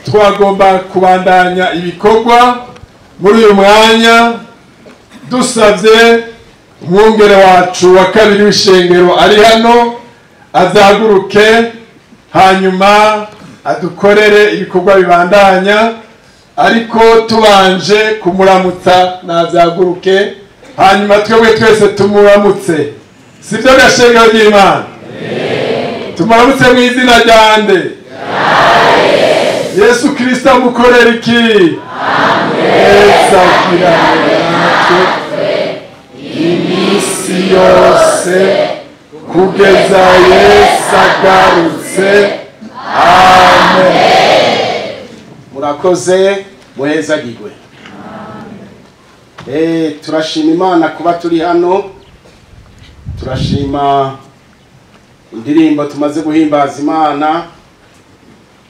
twagomba kubandanya ibikorwa muri uyu mwanya dusabye umwungere wacu wa kabiri w'ishengero ari hano azaguruke hanyuma adukorere ibikorwa bibandanya, ariko tubanje kumuramutsa nazaguruke hanyuma twebwe twese tumuramutse. Sibyo gashengero ry'Imana? Tumuramutse mu izina rya nde? Yesu Kristo amukorera iki? Iminsi yose kugeza Yesu agarutse. Amen. Murakoze muhezagirwe. Turashima Imana kuba turi hano. Turashima indirimbo tumaze guhimbaza Imana.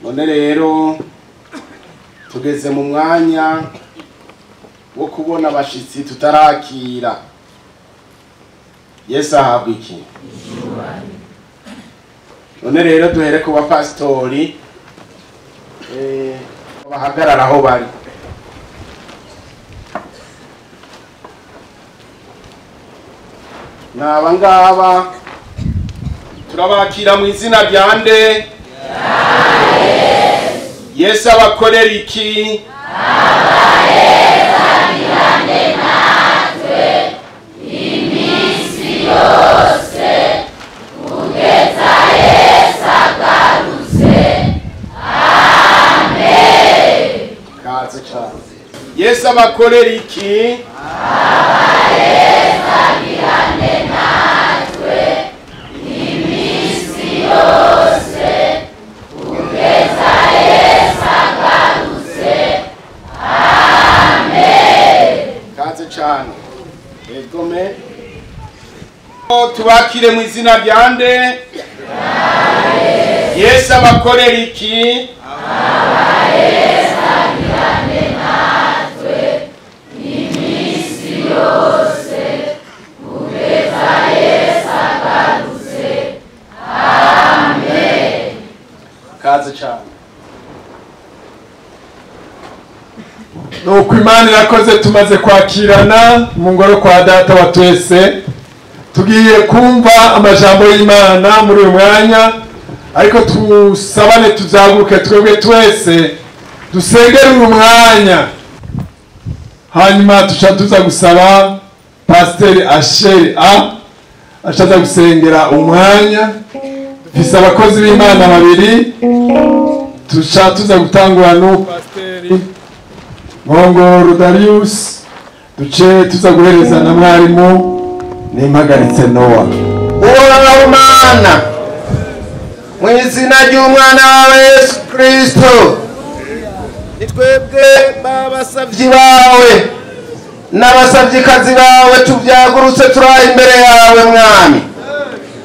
None rero tugeze mu mwanya wo kubona abashitsi tutarakira. Yesu ahabwa iki? None rero duhere ku bapasitori bahagarara aho bari. Naba ngaba turabakira mu izina rya nde? Yesu abakorera iki? Iminsi yose kugeza Yesu agarutse. Amen. Kaze cyane. Yesu abakorera iki? Iminsi yose kugeza Yesu agarutse. Amen. Kaze cyane. Egome. Tubakire mu izina rya nde? Yesu abakorera iki? Iminsi yose kugeza Yesu agarutse. Amen. Kaze cyane. Nuko Imana irakoze, tumaze kwakirana mu ngoro kwa data wa twese. Tugiye kumva amajambo y'Imana muri uyu mwanya, ariko tusabane tuzaguruke twebwe twese dusengere uyu mwanya. Hanyuma tuza gusaba Pasiteri Asheri ashaza gusengera umwanya. Dufise abakozi b'Imana babiri, tuza gutangura no Pasiteri Ngongoro Darius, duce tuza guhereza na mwarimu Nimpagaritse Noah. Uhoraho Mana, mu izina ry'umwana wawe Yesu Kristo, nitwebwe babasavyi bawe n'abasavyikazi bawe tuvyagurutse turaha imbere yawe Mwami.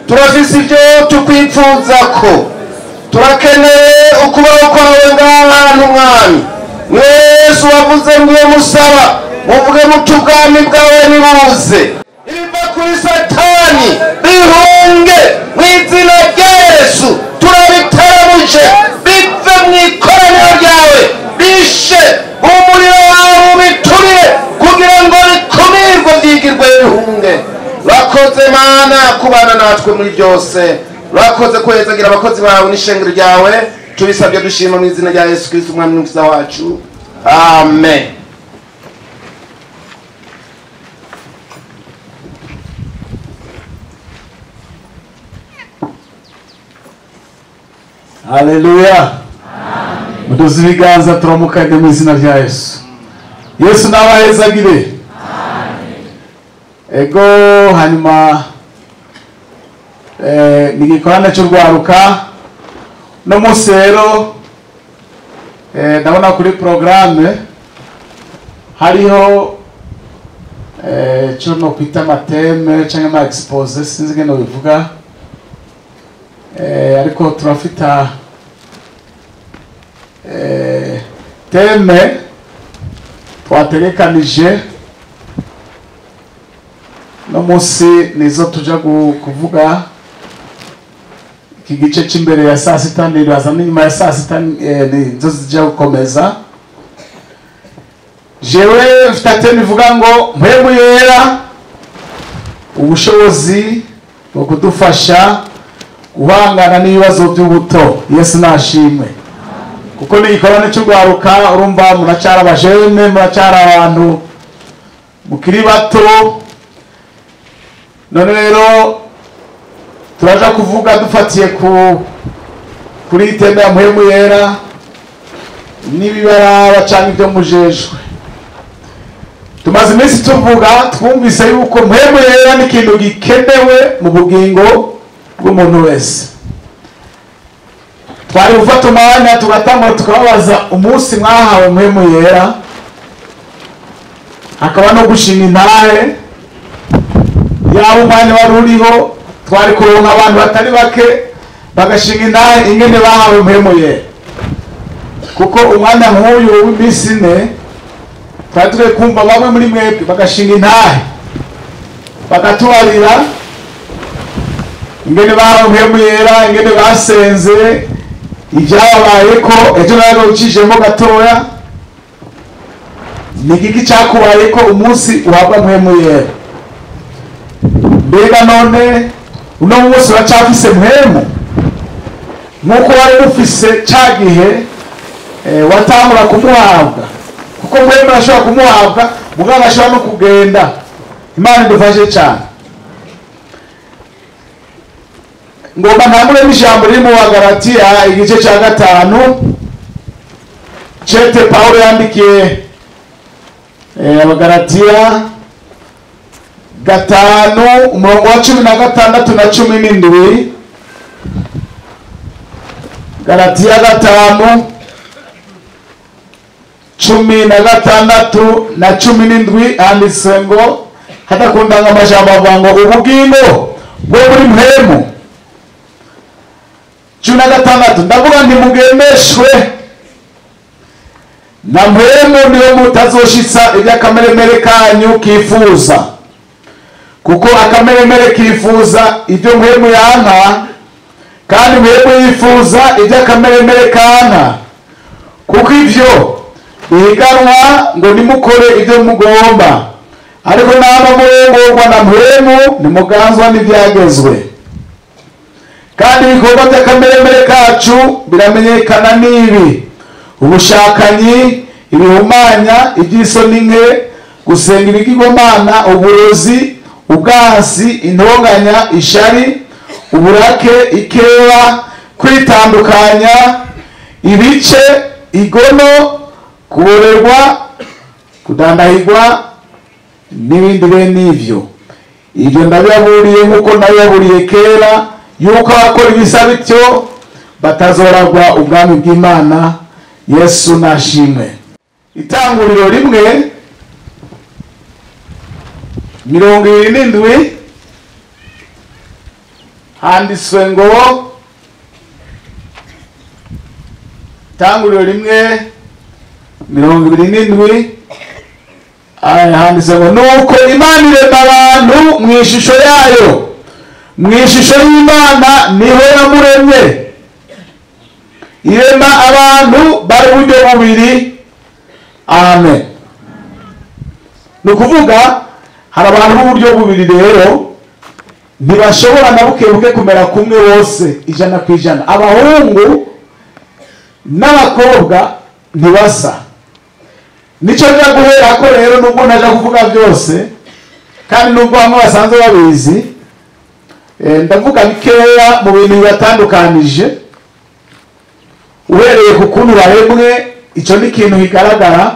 Turafise ibyo tukwipfuzako, turakeneye ukubaho kwawe ng'ahantu Mwami. Yesu wavuze mwiye musaba muvuge muti ubwami bwawe nibuze, ibiva kuri Satani bihunge mu izina rya Yesu. Turabitaramuje bive mu ikoraniro ryawe, bishe umuriro wawe ubiturire kugira ngo bikumirwe byigirwe bihunge. Urakoze Mana kubana natwe muri byose. Urakoze kwezagira abakozi bawe n'ishengero ryawe. Tubisabye dushima mu izina rya Yesu Kristo umwami n'umukiza wacu. Amen. Haleluya. Muduze ibiganza turamukanye mu izina rya Yesu. Yesu nabahezagire. Ego hanyuma nigikorana cy'urwaruka no musero ndabona kuri programme hariho cyo no kwita mateme cyangwa ma expose sinzi ngeno bivuga, ariko turafita teme twategekanije no munsi nizo tuja kuvuga iki gice cy'imbere ya saa sita niraza n'inyuma ya saa sita nizo zijya gukomeza. Jewe mfite teme ivuga ngo mpemu yera ubushobozi bwo kudufasha guhangana n'ibibazo by'ubuto. Yesu nashimwe. Kuko ni ikorane cy'urwaruka, urumva muracyara abajene, muracyara abantu mukiri bato. None rero turaja kuvuga dufatiye kuri teme ya mpemu yera n'ibibaraba cyangwa ibyo mujejwe. Tumaze iminsi tuvuga, twumvise yuko mpemu yera ni ikintu gikenewe mu bugingo bw'umuntu wese. Twari gufata umwanya tugatangura tukababaza umunsi mwahawe mpemu yera, hakaba no gushinga intahe yaba umwanya wari uriho. Twari kuronka abantu batari bake bagashinga intahe ingene bahawe mpemu yera, kuko umwanya nk'uyu w'iminsi ine twari turi kumva bamwe muri mwebwe bagashinga intahe bakatubarira ingene bahawe mpemu yera, ingene basenze, ibyababayeko. Ejo nawe ucijemo gatoya, ni igiki cyakubayeko umunsi uhabwa mpemu yera. Mbega none uno munsi uracyafise mpemu nk'uko wari ufise cya gihe watangura kumuhabwa? Kuko mpemu ashobora kumuhabwa muganga ashobora no kugenda. Imana idufashe cyane. Ngomba ntambure n'ijambo riri mu Bagalatiya igice cya 5, cete Pawulo yandikiye Abagalatiya 5 umurongo wa 16 na 17. Galatiya 5 16 na 17 handitse ngo, hadakundanga amajambo avuga ngo ubugingo bwo muri mpemu. 16 ndavuga ndi mugemeshwe na mpemu, niyo mutazoshitsa iby'akameremere kanyu kifuza. Kuko akameremere kifuza ibyo mpemu yanka, kandi mpemu yifuza iby'akameremere kanka. Kuko ibyo bihiganwa ngo nimukore ibyo mugomba, ariko naba murongorwa na mpemu nimuganzwa n'ibyagezwe. Kandi ibikorwa by'akameremere kacu biramenyekana n'ibi: ubushakanyi, ibihumanya, iby'isoni nke, gusenga ibigirwamana, uburozi, ubwasi, intonganya, ishari, uburake, ikeba, kwitandukanya, ibice, igono, kuborerwa, kudandahirwa n'ibindi bene ibyo. Ibyo ndabibaburiye nk'uko nabibaburiye kera, yuko abakora ibisa bityo batazoragwa ubwami bw'Imana. Yesu nashimwe. Itanguriro 1:27 handitswe ngo, Itanguriro 1:27 handitswe ngo, nuko Imana irema abantu mu ishusho yayo, mu ishusho y'Imana niho yamuremye. Irema abantu bari uburyo bubiri. Amen. Ni ukuvuga hari abantu b'uburyo bubiri rero, ntibashobora na bukebuke kumera kumwe bose 100%. Abahungu n'abakobwa ntibasa. Nico nja guhera ko rero, nubwo naja kuvuga byose kandi nubwo bamwe basanzwe babizi, ndavuga bikeya mu bintu bibatandukanije. Uhereye ku kuntu baremwe, icyo ni ikintu kigaragara.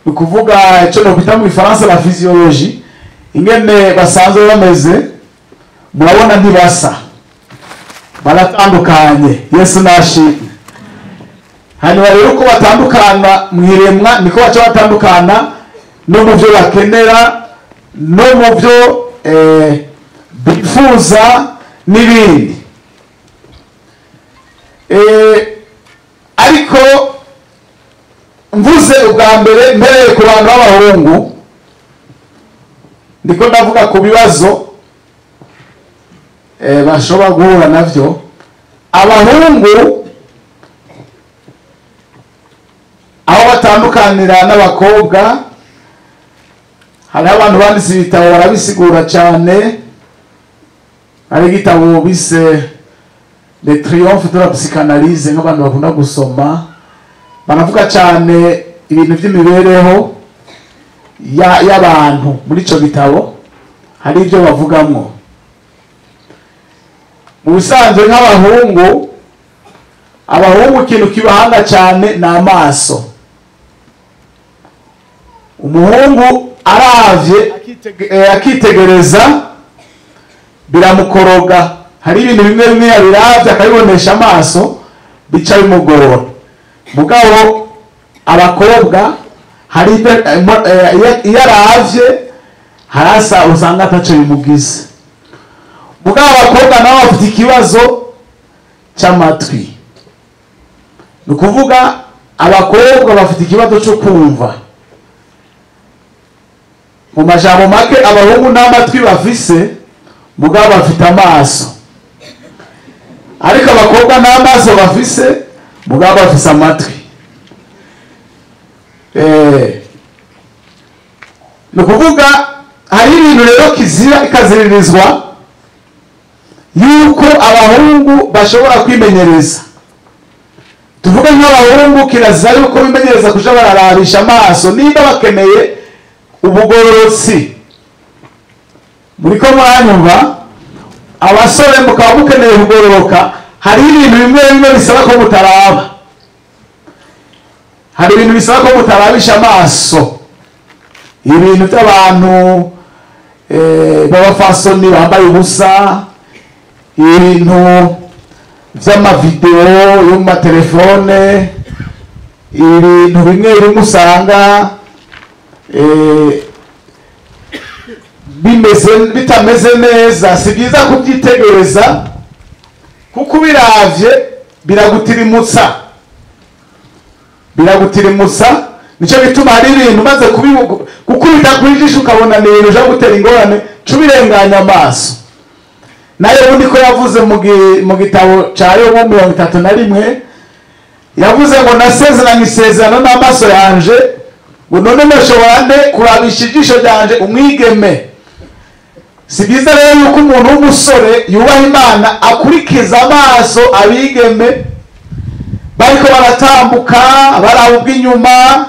Ni ukuvuga icyo nokwita mu Gifaransa la physiologie, ingene basanzwe bameze. Murabona ntibasa, baratandukanye. Yesu nashimwe. Hanyuma rero uko batandukana mu iremwa, niko baca batandukana no mu byo bakenera, no mu byo bifuza n'ibindi. Ariko mvuze ubwa mbere mpereye ku bantu b'abahungu, ndiko ndavuga ku bibazo bashobora guhura navyo. Abahungu aho batandukanira n'abakobwa, hari abantu banditse ibitabo barabisigura cyane. Hari igitabo bise Le Triomphe de la Psychanalyse, nk'abantu bakunda gusoma, banavuga cyane ibintu by'imibereho y'abantu. Muri ico gitabo hari ibyo bavugamo. Mu bisanzwe nk'abahungu, abahungu ikintu kibahanga cyane ni amaso. Umuhungu aravye akitegereza biramukoroga. Hari ibintu bimwe bimwe yabiravye akabibonesha amaso bica bimugora. Mugabo abakobwa hari iyo aravye harasa usanga ataco bimugize. Mugabo abakobwa nabo bafite ikibazo c'amatwi. Ni ukuvuga abakobwa bafite ikibazo cyo kumva. Mu majambo make, abahungu n'amatwi bafise, mugabo bafite amaso. Ariko abakobwa n'amaso bafise, mugabo bafise amatwi. Ni ukuvuga hari ibintu rero kizira ikaziririzwa yuko abahungu bashobora kwimenyereza. Tuvuga nk'abahungu kirazira yuko bimenyereza kuja bararabisha amaso niba bakeneye ubugororotsi. Muriko muranyumva? Abasore mukaba mukeneye kugororoka, hari ibintu bimwe bimwe bisaba ko mutaraba. Hari ibintu bisaba ko mutarabisha amaso. Ibintu by'abantu b'abafasoni bambaye ubusa, ibintu vy'amavideo yo mu matelefone, ibintu bimwe bimwe usanga bitameze neza. Si byiza kubyitegereza kuko biravye biragutirimutsa. Nico bituma hari ibintu maze kukubita kwijisho ukabona ni ibintu uja gutera ingorane cubirenganya amaso. Nayo ubundi ko yavuze mu gitabo ca Yobu 31 yavuze ngo nasezeranye isezerano n'amaso yanje, ngo none mushobora nde kurabisha ijisho ryanje umwigeme. Si byiza rero yuko umuntu w'umusore yubaha Imana akurikiza amaso abigeme bariko baratambuka baraba ubw'inyuma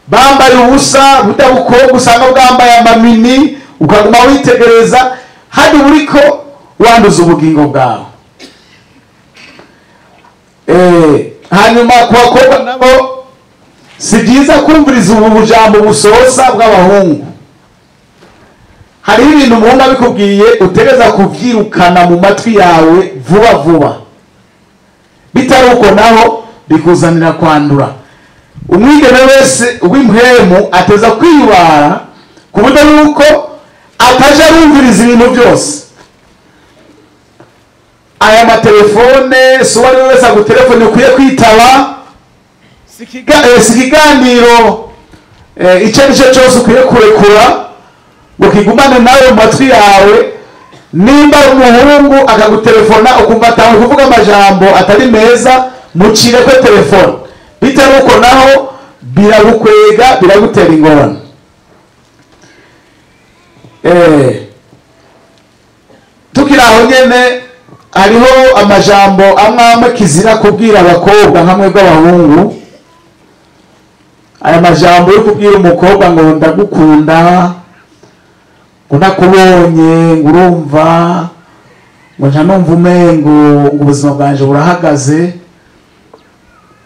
bambaye ubusa, budabukobwa usanga bwambaye amamini, ukaguma witegereza hadi uriko wanduza ubugingo bwawe. Hanyuma ku bakobwa nabo si byiza kumviriza ubu bujambo busosa bw'abahungu. Hari ibintu umuhungu abikubwiye utegeza kuvyirukana mu matwi yawe vuba vuba, bitari uko naho bikuzanira kwandura. Umwigeme wese w'impwemu ateza kwiyubara ku buryo yuko ataja arumviriza ibintu byose. Aya matelefone, si uwari wese agutelefone ukwiye kwitaba, si ikiganiro icyo ari cyo cyose ukwiye kurekura ngo kigumane nawe mu matwi yawe. Nimba umuhungu akagutelefona ukumva atawe kuvuga amajambo atari meza, mucire kwe telefone. Bitari uko naho biragukwega, biragutera ingorane. Tukiri aho nyene hariho amajambo amwe kizira kubwira abakobwa nkamwe bw'abahungu. Aya majambo yo kubwira umukobwa ngo ndagukunda, ngo nakubonye, ngo urumva, ngo nta numva umengo ubuzima bwanje burahagaze.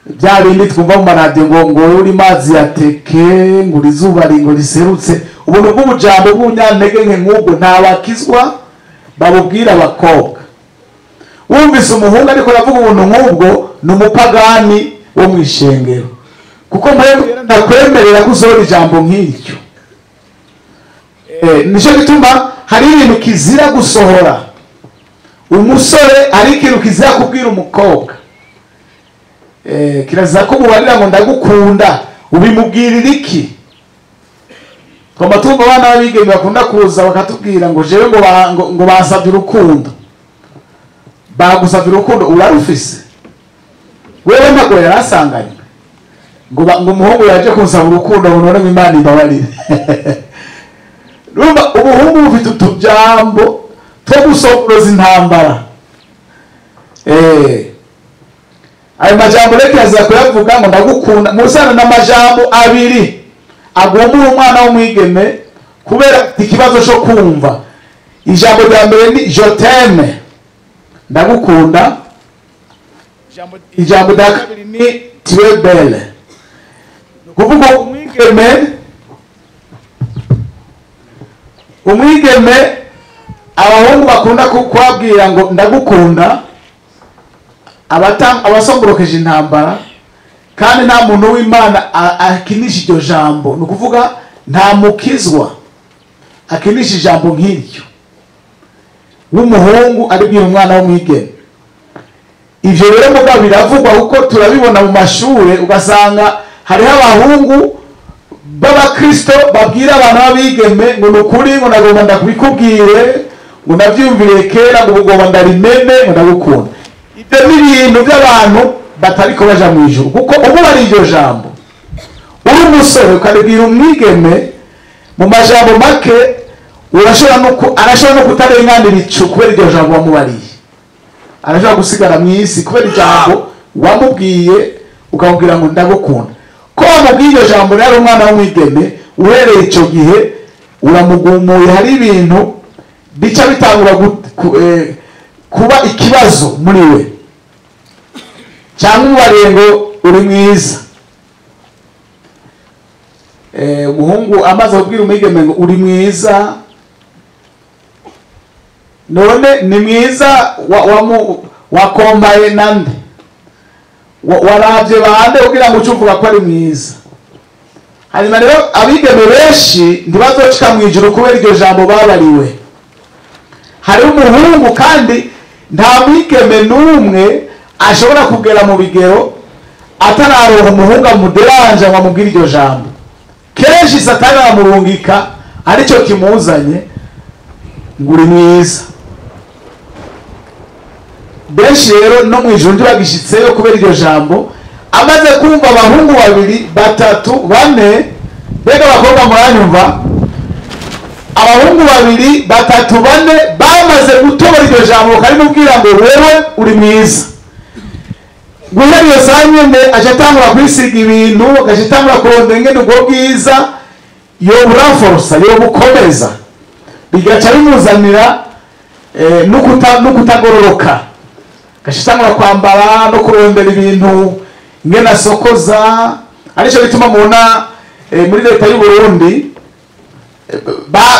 Bya bindi twumva mu maradiyo ngo uri mazi yateke, ngo uri zuba ngo riserutse. Ubuntu bw'ubujambo bw'ubunyantege nke nk'ubwo ntabakizwa babubwira abakobwa. Wumvise umuhungu ariko aravuga ubuntu nk'ubwo ni umupagani wo mu ishengero, kuko ntakwemerera kuzora ijambo nk'iryo. Nico gituma hari ibintu kizira gusohora. Umusore hari ikintu kizira kubwira umukobwa. Kirazira ko mubarira ngo ndagukunda, ubimubwirira iki? Twama tumva abana b'abigeme bakunda kuza bakatubwira ngo jewe ngo basabye urukundo. bagusavira urukundo urarufise wewe ntabwo yarasanganye ngo umuhungu yaje kunsaba urukundo ngo none Imana imbabarire rumba ubuhungu bufite utujambo two gusohoza intambara ayo majambo reka yaza kuyavuga ngo ndagukunda musana n'amajambo abiri agomba umwana w'umwigeme kubera ikibazo cyo kumva ijambo rya mbere ni je t'aime ndagukunda ijambo rya kabiri ni tu es belle kuvuga umwigeme abahungu bakunda kubabwira ngo ndagukunda abasongorokeje intambara kandi nta muntu w'Imana akinisha iryo jambo ni ukuvuga nta mukizwa akinisha ijambo nk'iryo w'umuhungu aribwira umwana w'umwigeme. Ivyo rero mugabo biravugwa kuko turabibona mu mashure ugasanga hariho abahungu b'abakristo babwira abantu b'abigeme ngo nukuri ngo nagomba ndakubikubwire ngo navyumvire kera ngo ugomba ndarimene ngo ndagukunda. Ibyo ni ibintu by'abantu batariko baja mu ijuru kuko ubu bari iryo jambo uri umusore ukaribwira umwigeme mu majambo make arashobora no kutarenganira ico kubera iryo jambo wamubariye, arashobora gusigara mw'isi kubera ijambo wamubwiye ukamubwira ngo ndagukunda. Ko wamubwiye iryo jambo rero umwana w'umwigeme uhereye ico gihe uramugumuye, hari ibintu bica bitangura kuba ikibazo muri we, cyangwa umubariye ngo uri mwiza. Umuhungu amaze kubwira umwigeme ngo uri mwiza, none ni mwiza wakombaye nande waravye bande kugira ngo ucuvuga ko ari mwiza. Hanyuma rero abigeme benshi ntibazocika mu ijuru kubera iryo jambo babariwe. Hari umuhungu kandi nta mwigeme n'umwe ashobora kugera mu bigero atararonka umuhungu amuderanja ngo amubwire iryo jambo. Kenshi Satani aramurungika aricyo kimuzanye ngo uri mwiza. Benshi rero no mu ijuru ntibagishitseyo kubera iryo jambo. Amaze kumva abahungu babiri batatu bane, mbega abakobwa muranyumva, abahungu babiri batatu bane bamaze gutobora iryo jambo karimubwira ngo wewe uri mwiza. Guhera iyo saa nyene aca atangura kwisiga ibintu, agaca atangura kurondera ingene ubwo bwiza yoburanforsa yobukomeza, bigaca bimuzanira no kutagororoka. Agaca atangura kwambara no kurondera ibintu ingene asokoza. Arico bituma mubona muri leta y'u Burundi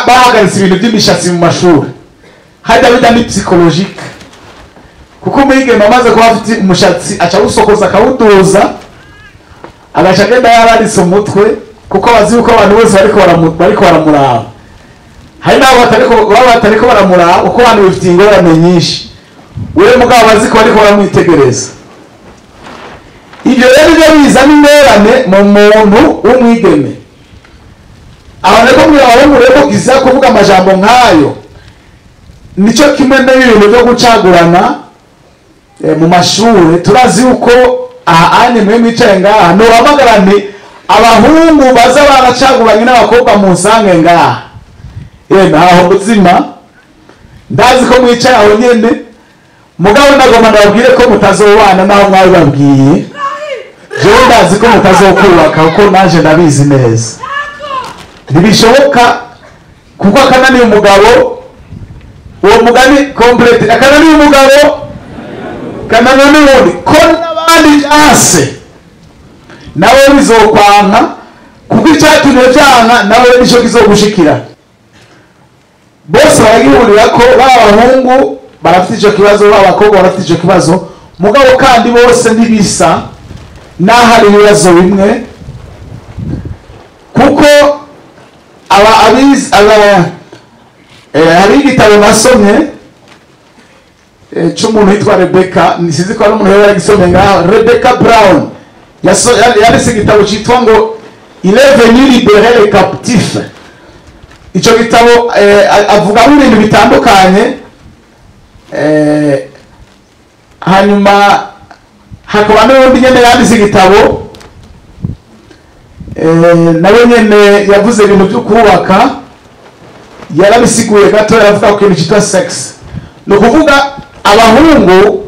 bahagaritse ibintu by'imishatsi mu mashuri, hajya bijya ni psychologique, kuko umwigeme amaze kuba afite umushatsi aca awusokoza akawuduza agaca agenda yararitse umutwe, kuko bazi yuko abantu bose bariko baramuraba. Hari n'abo batariko baramuraba uko abantu bifitiye ingorane nyinshi, wewe mugabo bazi ko bariko baramwitegereza. Ibyo rero byo bizana ingorane mu muntu w'umwigeme. Abantu ko mwira abahungu rero kiza kuvuga amajambo nk'ayo, nico kimwe n'ibintu byo gucagurana mu mashure. Turazi uko ane mwe mwicaye ngaha no bamagarane abahungu baza baracaguranye n'abakobwa mu nsange ngaha. Naho buzima ndazi ko mwicaye aho nyene, mugabo ndagomba ndababwire ko mutazobana naho mwawe babwiye. Jewe ndazi ko mutazokubaka kuko naje ndabizi neza. Ntibishoboka kuko akananiye umugabo, uwo mugani complete, akananiye umugabo kananiye n'ubundi ko n'abandi ase nawe bizokwanka, kuko icyatumye vyanka nawe nico kizogushikira. Bose baragihurira ko b'abahungu barafite ico kibazo, b'abakobwa barafite ico kibazo, mugabo kandi bose ntibisa, n'ahari ibibazo bimwe. Kuko hari igitabo nasomye c'umuntu yitwa Rebecca, nisizi ko ari umuntu yaragisomye ngaho, Rebecca Brown yanditse igitabo citwa ngo Il est venu libérer les captifs. Ico gitabo avuga ibintu bitandukanye hanyuma hakaba n'ubundi nyene yanditse igitabo nawe nyene yavuze ibintu byo kubaka, yarabisiguye gato, yaravuga ku kintu cyitwa sex. Ni ukuvuga abahungu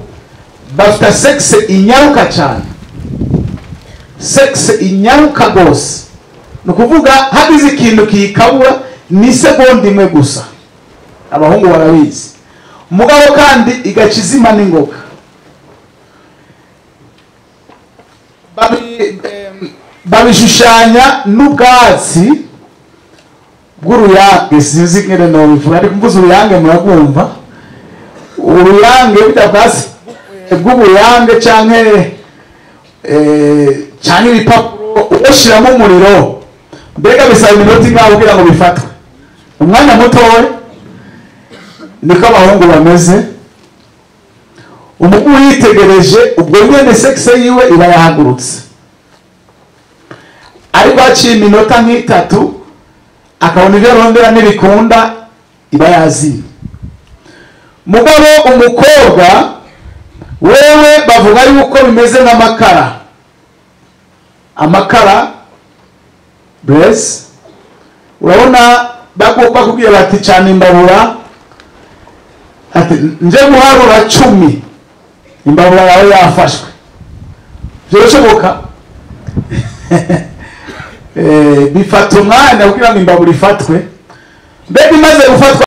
bafite sex inyaruka cyane, sex inyaruka rwose. Ni ukuvuga hagize ikintu kiyikabura ni segonda imwe gusa, abahungu barabizi. Umugabo kandi igaca izima n'ingoga. Babishushanya n'ubwatsi bw'uruyange, sinzi ngene no bivuga, ariko mvuze uruyange muragumva. Uruyange bidabwasi bw'ubuyange canke ibipapuro ushiramo umuriro, mbega bisaba iminota ingahe kugira ngo bifatwe? Umwanya mutoya. Niko abahungu bameze. Umugu yitegereje ubwo nyene sex yiwe iba yahagurutse, ariko haciye iminota nk'itatu akabona ibyo arondera n'ibikunda iba yaziye. Mugabo umukobwa wewe bavuga yuko bimeze nk'amakara. Amakara bless, urabona bakubwira bati cyane imbabura, ati nje guharura 10 imbabura yawe yafashwe. Byoshoboka? Bifata umwanya kugira ngo imbabura ifatwe. Mbega imaze gufatwa